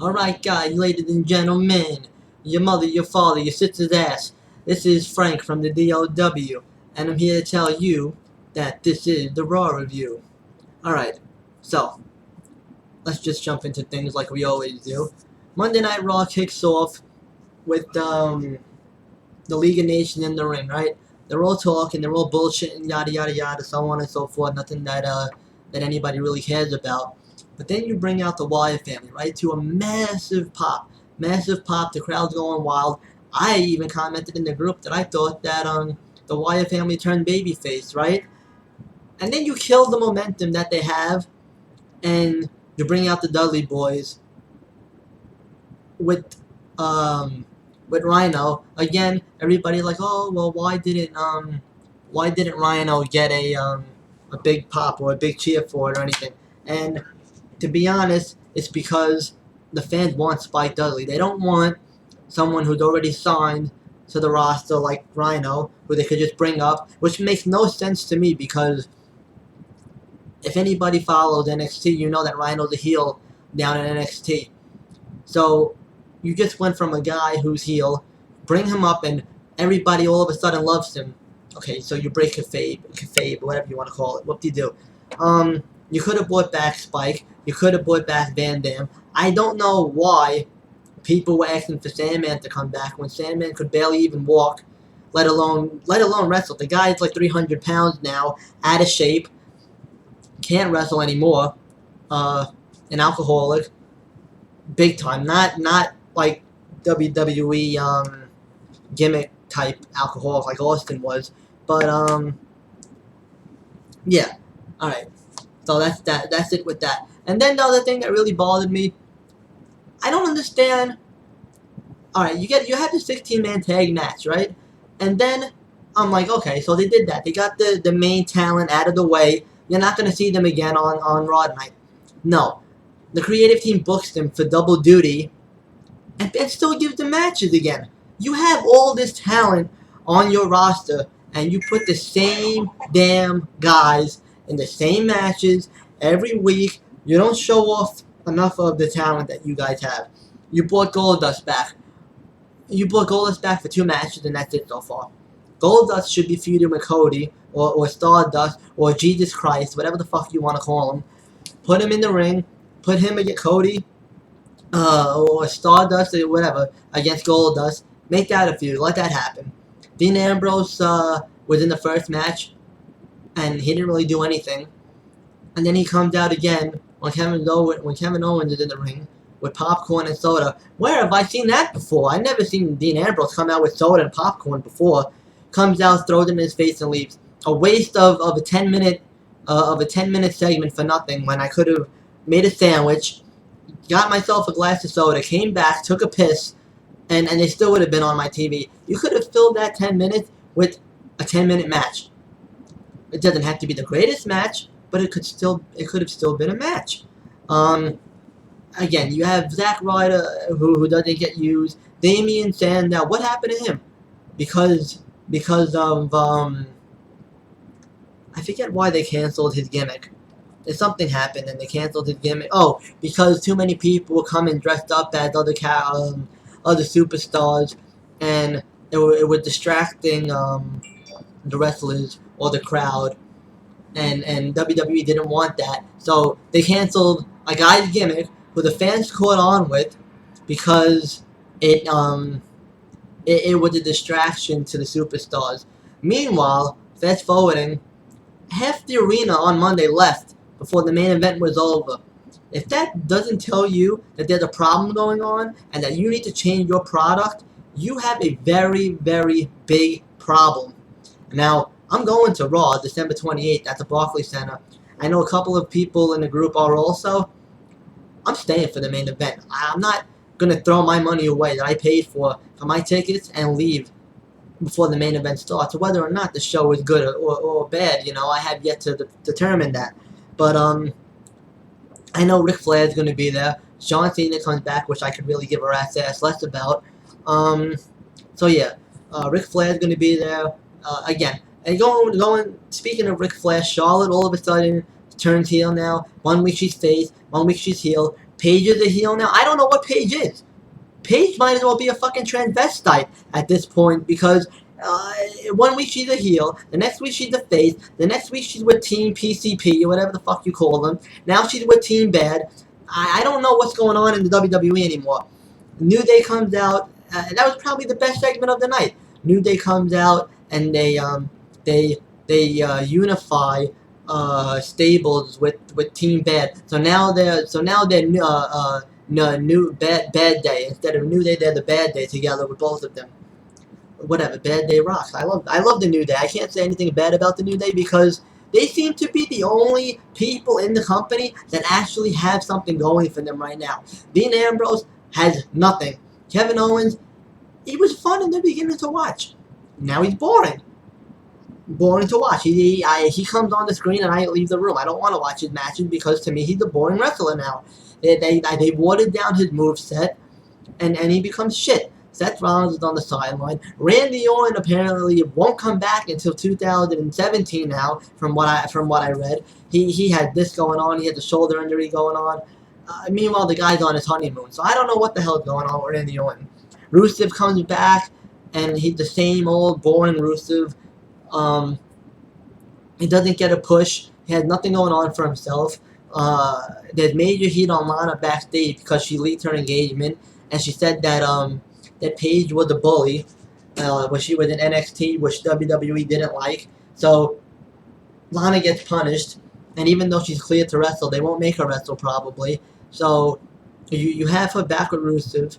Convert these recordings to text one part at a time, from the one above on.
Alright guys, ladies and gentlemen, your mother, your father, your sister's ass. This is Frank from the DOW, and I'm here to tell you that this is the Raw review. Alright, so, let's just jump into things like we always do. Monday Night Raw kicks off with the League of Nations in the ring, right? They're all talking, they're all bullshitting, yada yada yada, so on and so forth, nothing that anybody really cares about. But then you bring out the Wyatt family, right? To a massive pop. Massive pop, the crowd's going wild. I even commented in the group that I thought that the Wyatt family turned babyface, right? And then you kill the momentum that they have, and you bring out the Dudley boys with with Rhino. Again, everybody like, oh well, why didn't Rhino get a big pop or a big cheer for it or anything? And to be honest, it's because the fans want Spike Dudley. They don't want someone who's already signed to the roster like Rhino, who they could just bring up, which makes no sense to me because if anybody follows NXT, you know that Rhino's a heel down in NXT. So you just went from a guy who's heel, bring him up, and everybody all of a sudden loves him. Okay, so you break kayfabe, whatever you want to call it. What do you do? You could have brought back Spike. You could have brought back Van Dam. I don't know why people were asking for Sandman to come back when Sandman could barely even walk, let alone wrestle. The guy's like 300 pounds now, out of shape, can't wrestle anymore. An alcoholic, big time. Not like WWE gimmick type alcoholic like Austin was, but yeah. All right. So that's that. That's it with that. And then the other thing that really bothered me, I don't understand. All right, you had the 16-man tag match, right? And then I'm like, okay, so they did that. They got the main talent out of the way. You're not gonna see them again on Raw tonight. No, the creative team books them for double duty, and still gives them matches again. You have all this talent on your roster, and you put the same damn guys in the same matches every week. You don't show off enough of the talent that you guys have. You brought Goldust back. You brought Goldust back for 2 matches, and that's it so far. Goldust should be feuding with Cody, or Stardust, or Jesus Christ, whatever the fuck you want to call him. Put him in the ring. Put him against Cody, or Stardust, or whatever, against Goldust. Make that a feud. Let that happen. Dean Ambrose was in the first match, and he didn't really do anything. And then he comes out again when Kevin Owens is in the ring with popcorn and soda. Where have I seen that before? I've never seen Dean Ambrose come out with soda and popcorn before. Comes out, throws it in his face, and leaves. A waste of a 10-minute segment for nothing when I could have made a sandwich, got myself a glass of soda, came back, took a piss, and they still would have been on my TV. You could have filled that 10 minutes with a 10-minute match. It doesn't have to be the greatest match, but it could have still been a match. Again, you have Zack Ryder who doesn't get used. Damian Sandow, what happened to him? Because of I forget why they canceled his gimmick. Something happened and they canceled his gimmick. Oh, because too many people were coming dressed up as other superstars, and it was distracting the wrestlers or the crowd, and WWE didn't want that, so they canceled a guy's gimmick who the fans caught on with because it was a distraction to the superstars. Meanwhile, fast forwarding, half the arena on Monday left before the main event was over. If that doesn't tell you that there's a problem going on and that you need to change your product, you have a very, very big problem. Now, I'm going to Raw December 28th at the Barclays Center. I know a couple of people in the group are also. I'm staying for the main event. I'm not going to throw my money away that I paid for my tickets and leave before the main event starts. Whether or not the show is good or bad, I have yet to determine that. But I know Ric Flair is going to be there. John Cena comes back, which I could really give a rat's ass less about. So yeah, Ric Flair is going to be there again. And speaking of Ric Flair, Charlotte all of a sudden turns heel now. 1 week she's face, 1 week she's heel. Paige is a heel now. I don't know what Paige is. Paige might as well be a fucking transvestite at this point because 1 week she's a heel, the next week she's a face, the next week she's with Team PCP or whatever the fuck you call them. Now she's with Team Bad. I don't know what's going on in the WWE anymore. New Day comes out. That was probably the best segment of the night. New Day comes out and they unify stables with Team Bad. So now they're new bad day instead of New Day. They're the Bad Day together with both of them. Whatever, Bad Day rocks. I love the New Day. I can't say anything bad about the New Day because they seem to be the only people in the company that actually have something going for them right now. Dean Ambrose has nothing. Kevin Owens, he was fun in the beginning to watch. Now he's boring. Boring to watch. He comes on the screen and I leave the room. I don't want to watch his matches because to me he's a boring wrestler now. They watered down his moveset and he becomes shit. Seth Rollins is on the sideline. Randy Orton apparently won't come back until 2017 now, from what I read. He had this going on. He had the shoulder injury going on. Meanwhile, the guy's on his honeymoon, so I don't know what the hell is going on with Randy Orton. Rusev comes back, and he's the same old boring Rusev. He doesn't get a push. He had nothing going on for himself. There's major heat on Lana backstage because she leaked her engagement, and she said that that Paige was a bully when she was in NXT, which WWE didn't like. So Lana gets punished, and even though she's cleared to wrestle, they won't make her wrestle probably. So you have her back with Rusev.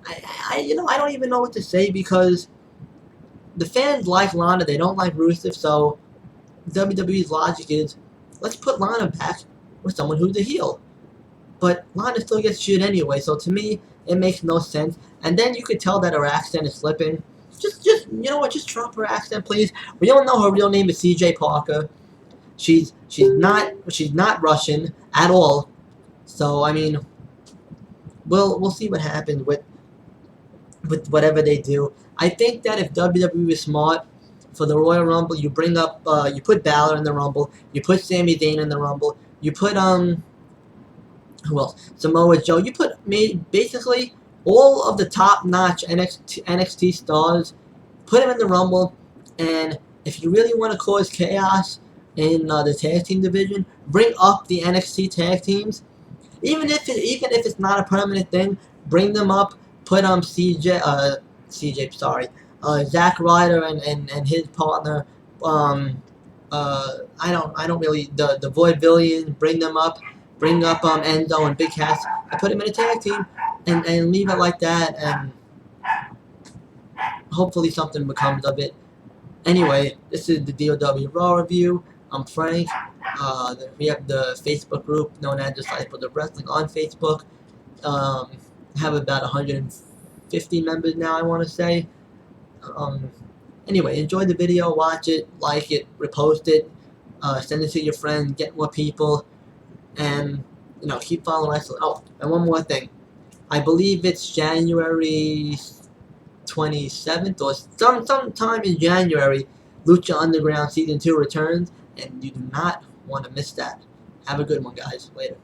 I don't even know what to say because the fans like Lana, they don't like Rusev. So WWE's logic is, let's put Lana back with someone who's a heel. But Lana still gets shit anyway, so to me, it makes no sense. And then you could tell that her accent is slipping. Just you know what? Just drop her accent, please. We all know her real name is C.J. Parker. She's not Russian at all. So I mean, we'll see what happens with whatever they do. I think that if WWE is smart for the Royal Rumble, you bring up you put Balor in the Rumble, you put Sami Zayn in the Rumble, you put who else? Samoa Joe. You put basically all of the top-notch NXT stars, put them in the Rumble, and if you really want to cause chaos in the tag team division, bring up the NXT tag teams. Even if it's not a permanent thing, bring them up. Put Zack Ryder and his partner. I don't really the Vaudevillians. Bring them up. Bring up Enzo and Big Cass. I put them in a tag team and leave it like that, and hopefully something becomes of it. Anyway, this is the DOW Raw review. I'm Frank. We have the Facebook group known as Disciples of Wrestling on Facebook. Have about 150 members now, I want to say. Anyway, enjoy the video, watch it, like it, repost it, send it to your friends, get more people, and keep following wrestling. Oh, and one more thing. I believe it's January 27th or sometime in January, Lucha Underground Season 2 returns, and you do not want to miss that. Have a good one, guys. Later.